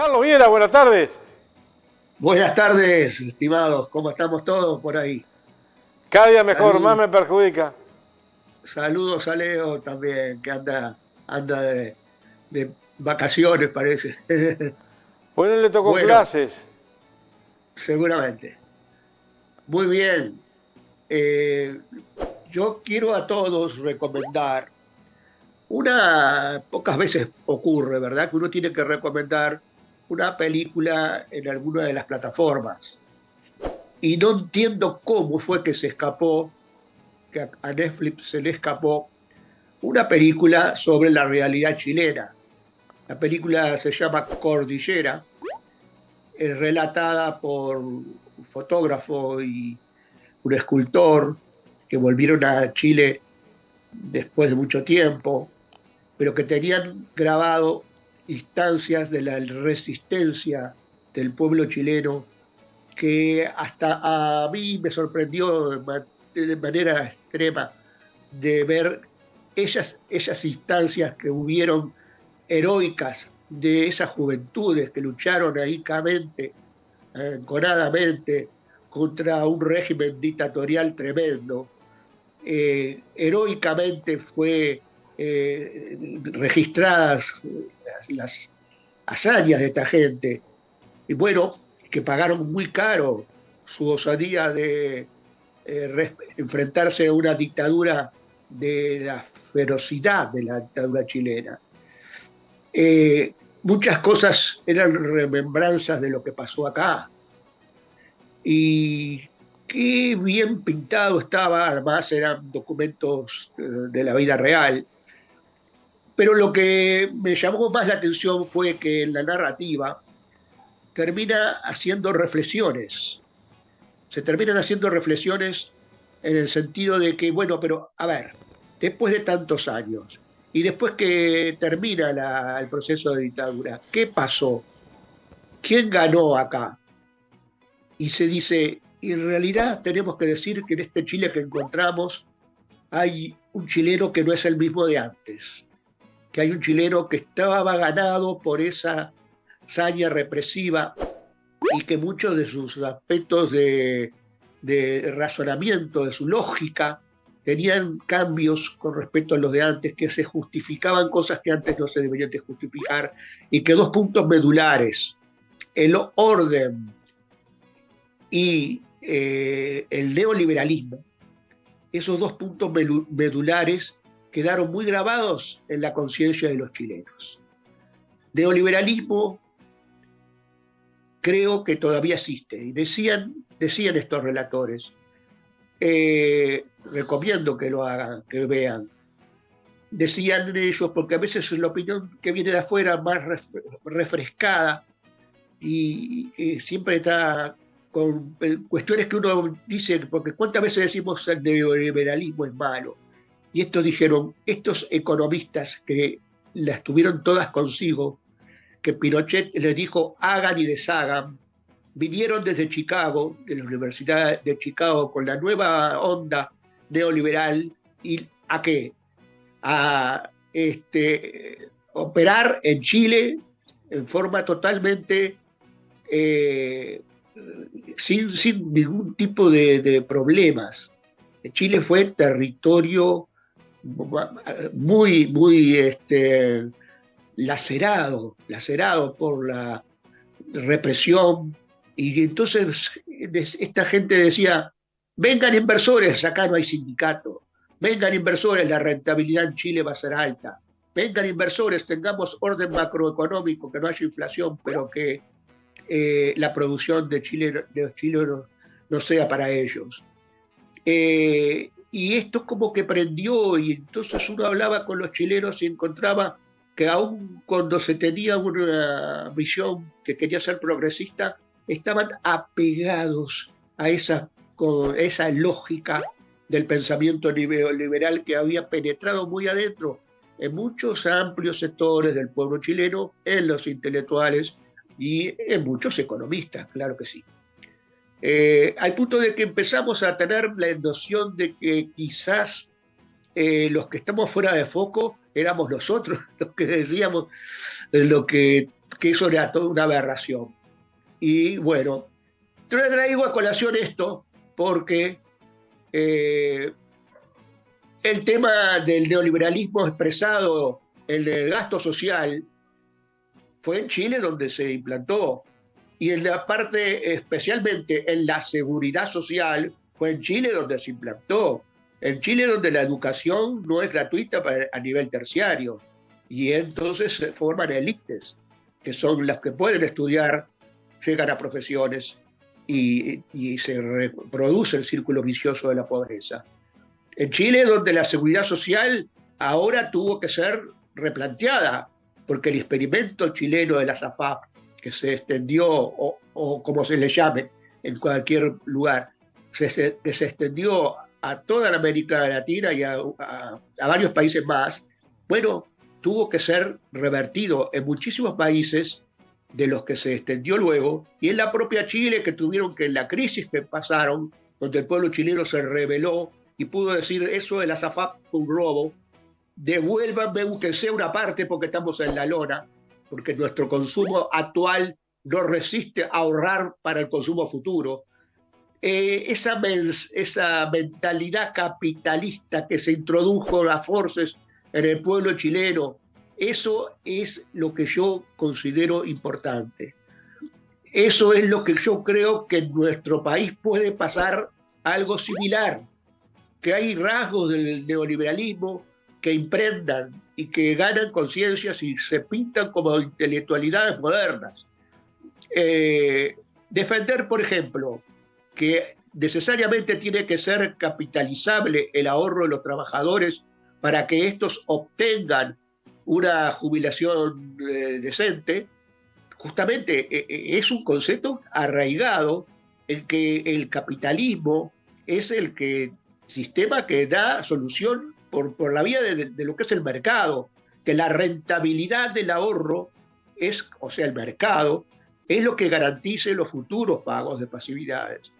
Carlos Viera, buenas tardes. Buenas tardes, estimados. ¿Cómo estamos todos por ahí? Cada día mejor, más Saludos, me perjudica. saludos a Leo también, que anda de vacaciones, parece. Hoy no le tocó Bueno, clases. seguramente. Muy bien. Eh, yo quiero a todos recomendar pocas veces ocurre, ¿verdad? Que uno tiene que recomendar una película en alguna de las plataformas. Y no entiendo cómo fue que se escapó, que a Netflix se le escapó una película sobre la realidad chilena. La película se llama Cordillera, es relatada por un fotógrafo y un escultor que volvieron a Chile después de mucho tiempo, pero que tenían grabado instancias de la resistencia del pueblo chileno que hasta a mí me sorprendió de manera extrema de ver esas instancias que hubieron heroicas de esas juventudes que lucharon ahícamente, enconadamente, contra un régimen dictatorial tremendo. Heroicamente fue registradas las hazañas de esta gente, y bueno, que pagaron muy caro su osadía de enfrentarse a una dictadura de la ferocidad de la dictadura chilena. Muchas cosas eran remembranzas de lo que pasó acá y qué bien pintado estaba, además eran documentos de la vida real, pero lo que me llamó más la atención fue que en la narrativa termina haciendo reflexiones, se terminan haciendo reflexiones en el sentido de que, bueno, pero a ver, después de tantos años y después que termina el proceso de dictadura, ¿qué pasó? ¿Quién ganó acá? Y se dice, y en realidad tenemos que decir que en este Chile que encontramos hay un chileno que no es el mismo de antes, que hay un chileno que estaba ganado por esa saña represiva y que muchos de sus aspectos de razonamiento, de su lógica, tenían cambios con respecto a los de antes, que se justificaban cosas que antes no se deberían de justificar, y que dos puntos medulares, el orden y el neoliberalismo, esos dos puntos medulares quedaron muy grabados en la conciencia de los chilenos. Neoliberalismo creo que todavía existe, y decían estos relatores, recomiendo que lo hagan, que vean, decían ellos, porque a veces la opinión que viene de afuera más refrescada y siempre está con cuestiones que uno dice, porque cuántas veces decimos el neoliberalismo es malo, y estos dijeron, estos economistas que las tuvieron todas consigo, que Pinochet les dijo hagan y deshagan, vinieron desde Chicago, de la Universidad de Chicago, con la nueva onda neoliberal, y ¿a qué? A operar en Chile en forma totalmente sin ningún tipo de problemas. Chile fue territorio muy lacerado por la represión, y entonces esta gente decía, vengan inversores, acá no hay sindicato, vengan inversores, la rentabilidad en Chile va a ser alta, vengan inversores, tengamos orden macroeconómico, que no haya inflación, pero que la producción de Chile no sea para ellos. Y esto como que prendió, y entonces uno hablaba con los chilenos y encontraba que aun cuando se tenía una visión que quería ser progresista, estaban apegados a esa lógica del pensamiento neoliberal que había penetrado muy adentro en muchos amplios sectores del pueblo chileno, en los intelectuales y en muchos economistas, claro que sí. Al punto de que empezamos a tener la noción de que quizás los que estamos fuera de foco éramos nosotros, los que decíamos que eso era toda una aberración. Y bueno, traigo a colación esto porque el tema del neoliberalismo expresado, el del gasto social, fue en Chile donde se implantó. Y en la parte, especialmente en la seguridad social, fue en Chile donde se implantó. En Chile donde la educación no es gratuita a nivel terciario. Y entonces se forman élites, que son las que pueden estudiar, llegan a profesiones y se reproduce el círculo vicioso de la pobreza. En Chile, donde la seguridad social ahora tuvo que ser replanteada, porque el experimento chileno de la SAFAP, que se extendió, o como se le llame en cualquier lugar, que se extendió a toda la América Latina y a varios países más, bueno, tuvo que ser revertido en muchísimos países de los que se extendió luego, y en la propia Chile, que tuvieron que, en la crisis que pasaron, donde el pueblo chileno se rebeló y pudo decir, eso de la SAFAP fue un robo, devuélvanme aunque sea una parte porque estamos en la lona, porque nuestro consumo actual no resiste a ahorrar para el consumo futuro. Esa mentalidad capitalista que se introdujo a forces en el pueblo chileno, eso es lo que yo considero importante. Eso es lo que yo creo que en nuestro país puede pasar algo similar, que hay rasgos del neoliberalismo que imprendan y que ganan conciencias y se pintan como intelectualidades modernas. Defender, por ejemplo, que necesariamente tiene que ser capitalizable el ahorro de los trabajadores para que estos obtengan una jubilación decente, justamente es un concepto arraigado en que el capitalismo es el sistema que da solución por la vía de lo que es el mercado, que la rentabilidad del ahorro es, o sea, el mercado, es lo que garantice los futuros pagos de pasividades.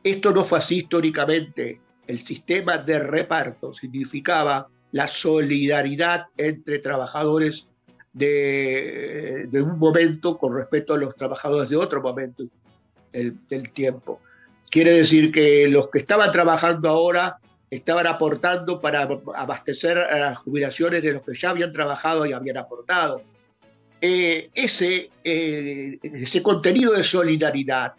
Esto no fue así históricamente. El sistema de reparto significaba la solidaridad entre trabajadores de un momento con respecto a los trabajadores de otro momento del tiempo. Quiere decir que los que estaban trabajando ahora estaban aportando para abastecer a las jubilaciones de los que ya habían trabajado y habían aportado. Ese contenido de solidaridad,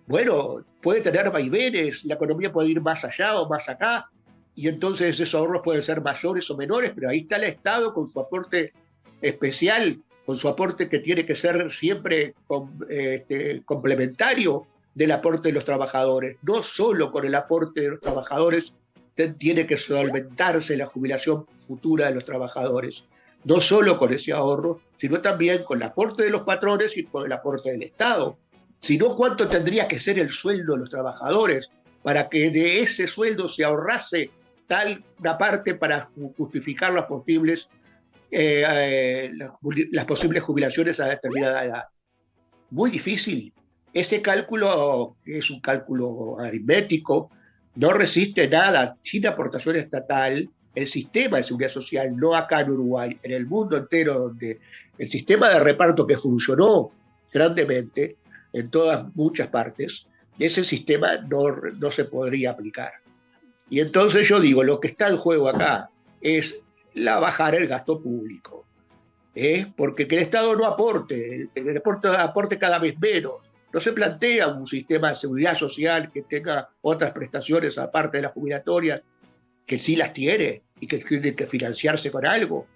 bueno, puede tener vaivenes, la economía puede ir más allá o más acá, y entonces esos ahorros pueden ser mayores o menores, pero ahí está el Estado con su aporte especial, con su aporte que tiene que ser siempre complementario del aporte de los trabajadores. No solo con el aporte de los trabajadores tiene que solventarse la jubilación futura de los trabajadores, no solo con ese ahorro, sino también con el aporte de los patrones y con el aporte del Estado. Sino cuánto tendría que ser el sueldo de los trabajadores para que de ese sueldo se ahorrase tal una parte para justificar las posibles jubilaciones a determinada edad. Muy difícil. Ese cálculo, que es un cálculo aritmético, no resiste nada. Sin aportación estatal, el sistema de seguridad social, no acá en Uruguay, en el mundo entero, donde el sistema de reparto que funcionó grandemente en muchas partes, ese sistema no se podría aplicar. Y entonces yo digo, lo que está en juego acá es bajar el gasto público, porque que el Estado no aporte, el aporte cada vez menos. No se plantea un sistema de seguridad social que tenga otras prestaciones aparte de las jubilatorias, que sí las tiene y que tiene que financiarse con algo.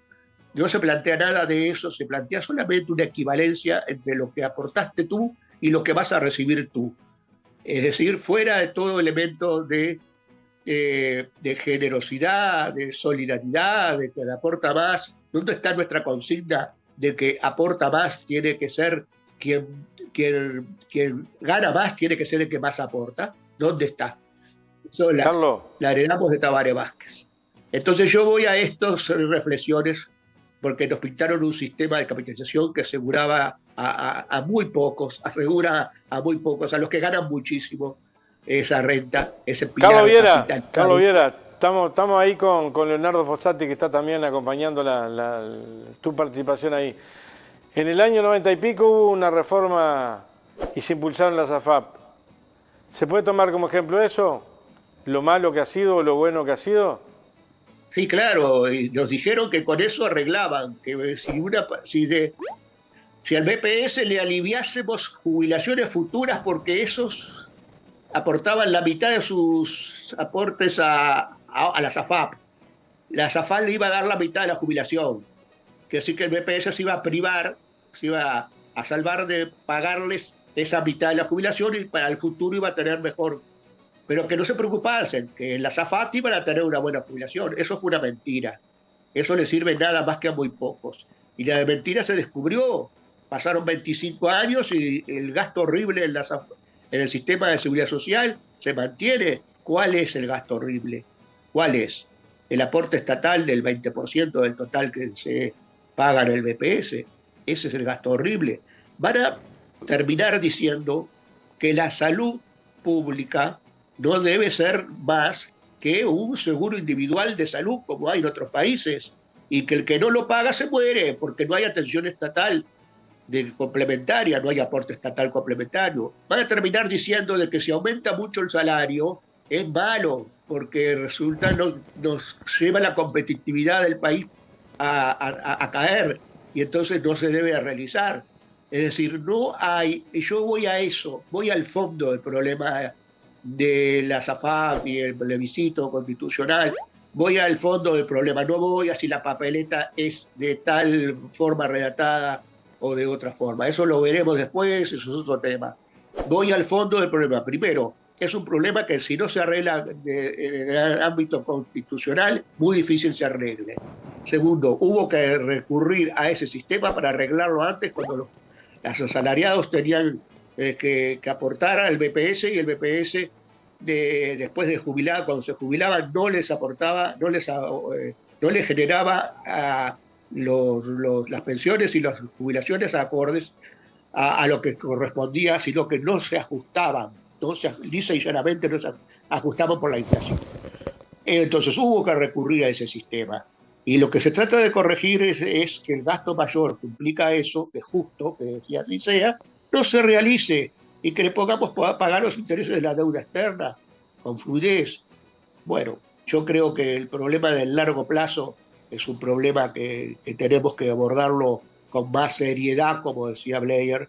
No se plantea nada de eso, se plantea solamente una equivalencia entre lo que aportaste tú y lo que vas a recibir tú. Es decir, fuera de todo elemento de generosidad, de solidaridad, de que le aporta más. ¿Dónde está nuestra consigna de que aporta más tiene que ser quien gana más, tiene que ser el que más aporta? ¿Dónde está? Eso la heredamos de Tabaré Vázquez. Entonces yo voy a estas reflexiones porque nos pintaron un sistema de capitalización que aseguraba a muy pocos, asegura a los que ganan muchísimo esa renta, ese pilar Carlos Viera, estamos ahí con Leonardo Fossati, que está también acompañando tu participación ahí. En el año 90 y pico hubo una reforma y se impulsaron las AFAP. ¿Se puede tomar como ejemplo eso? ¿Lo malo que ha sido o lo bueno que ha sido? Sí, claro, y nos dijeron que con eso arreglaban, que si al BPS le aliviásemos jubilaciones futuras porque esos aportaban la mitad de sus aportes a la SAFAP. La SAFAP le iba a dar la mitad de la jubilación, que así que el BPS se iba a privar, se iba a salvar de pagarles esa mitad de la jubilación y para el futuro iba a tener mejor. Pero que no se preocupasen, que la SAFAP iban a tener una buena jubilación. Eso fue una mentira. Eso le sirve nada más que a muy pocos. Y la mentira se descubrió. Pasaron 25 años y el gasto horrible en el sistema de seguridad social se mantiene. ¿Cuál es el gasto horrible? ¿Cuál es? El aporte estatal del 20% del total que se paga en el BPS. Ese es el gasto horrible. Van a terminar diciendo que la salud pública no debe ser más que un seguro individual de salud como hay en otros países y que el que no lo paga se muere porque no hay atención estatal complementaria, no hay aporte estatal complementario. Van a terminar diciendo de que si aumenta mucho el salario es malo porque resulta nos lleva la competitividad del país a caer y entonces no se debe realizar. Es decir, no hay, y yo voy a eso, voy al fondo del problema de la SAFAP y el plebiscito constitucional, voy al fondo del problema, no voy a si la papeleta es de tal forma redactada o de otra forma. Eso lo veremos después, eso es otro tema. Voy al fondo del problema. Primero, es un problema que si no se arregla en el ámbito constitucional, muy difícil se arregle. Segundo, hubo que recurrir a ese sistema para arreglarlo antes cuando los asalariados tenían que aportar al BPS y el BPS después de jubilar, cuando se jubilaban, no les aportaba, no les generaba las pensiones y las jubilaciones acordes a lo que correspondía, sino que no se ajustaban, lisa y llanamente no se ajustaban por la inflación. Entonces hubo que recurrir a ese sistema. Y lo que se trata de corregir es que el gasto mayor que implica eso, que es justo, que así sea, no se realice y que le pongamos a pagar los intereses de la deuda externa con fluidez. Bueno, yo creo que el problema del largo plazo es un problema que tenemos que abordarlo con más seriedad, como decía Blair,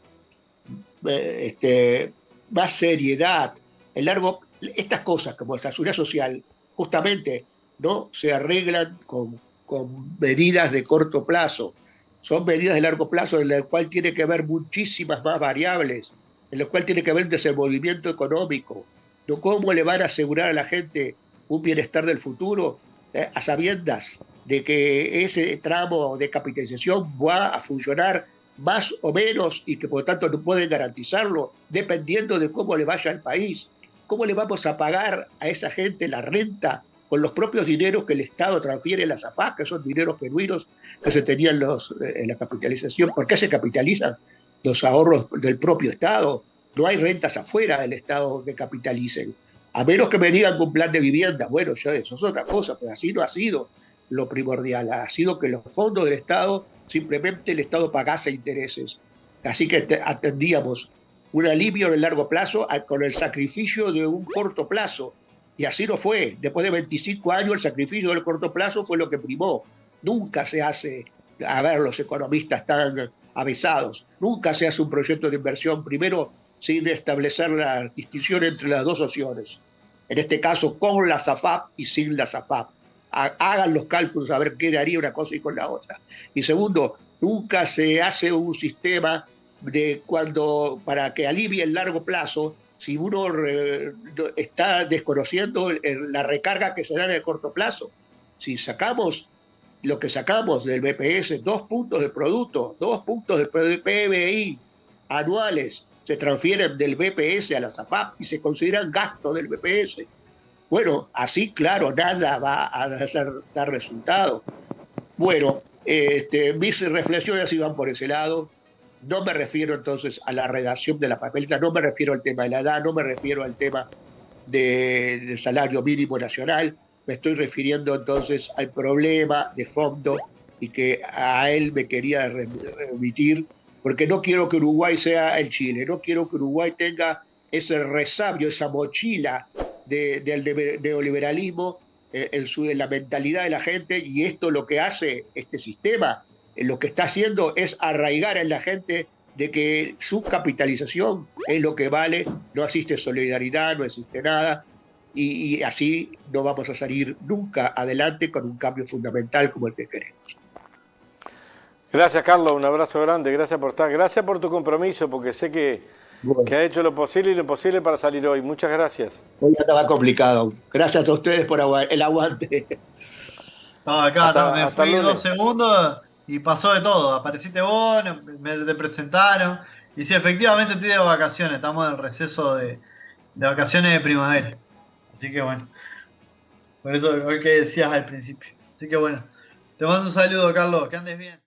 más seriedad. Estas cosas como la seguridad social justamente no se arreglan con medidas de corto plazo, son medidas de largo plazo en las cuales tiene que haber muchísimas más variables, en las cuales tiene que haber desenvolvimiento económico, no cómo le van a asegurar a la gente un bienestar del futuro a sabiendas de que ese tramo de capitalización va a funcionar más o menos y que por lo tanto no pueden garantizarlo dependiendo de cómo le vaya al país. ¿Cómo le vamos a pagar a esa gente la renta con los propios dineros que el Estado transfiere a las AFAP, que son dineros genuinos que se tenían en la capitalización? ¿Por qué se capitalizan los ahorros del propio Estado? No hay rentas afuera del Estado que capitalicen. A menos que me digan que un plan de vivienda, bueno, eso es otra cosa, pero así no ha sido lo primordial. Ha sido que los fondos del Estado, simplemente el Estado pagase intereses. Así que atendíamos un alivio en el largo plazo con el sacrificio de un corto plazo. Y así no fue. Después de 25 años, el sacrificio del corto plazo fue lo que primó. Nunca se hace, a ver, los economistas están avesados, nunca se hace un proyecto de inversión primero sin establecer la distinción entre las dos opciones. En este caso, con la SAFAP y sin la SAFAP. Hagan los cálculos a ver qué daría una cosa y con la otra. Y segundo, nunca se hace un sistema para que alivie el largo plazo si uno está desconociendo la recarga que se da en el corto plazo. Si sacamos lo que sacamos del BPS, 2 puntos de producto, 2 puntos del PBI anuales, se transfieren del BPS a la SAFAP y se consideran gasto del BPS. Bueno, así, claro, nada va a dar resultado. Bueno, mis reflexiones iban por ese lado. No me refiero entonces a la redacción de la papeleta, no me refiero al tema de la edad, no me refiero al tema del salario mínimo nacional, me estoy refiriendo entonces al problema de fondo y que a él me quería remitir, porque no quiero que Uruguay sea el Chile, no quiero que Uruguay tenga ese resabio, esa mochila del neoliberalismo en la mentalidad de la gente, y esto lo que hace este sistema, lo que está haciendo es arraigar en la gente de que su capitalización es lo que vale, no existe solidaridad, no existe nada, y así no vamos a salir nunca adelante con un cambio fundamental como el que queremos. Gracias, Carlos, un abrazo grande, gracias por estar, gracias por tu compromiso, porque sé que ha hecho lo posible y lo imposible para salir hoy. Muchas gracias. Hoy andaba complicado. Gracias a ustedes por el aguante. No, acá me hasta fui lunes. 2 segundos y pasó de todo. Apareciste vos, me te presentaron. Y sí, efectivamente estoy de vacaciones, estamos en el receso de vacaciones de primavera. Así que bueno, por eso lo que decías al principio. Así que bueno, te mando un saludo, Carlos, que andes bien.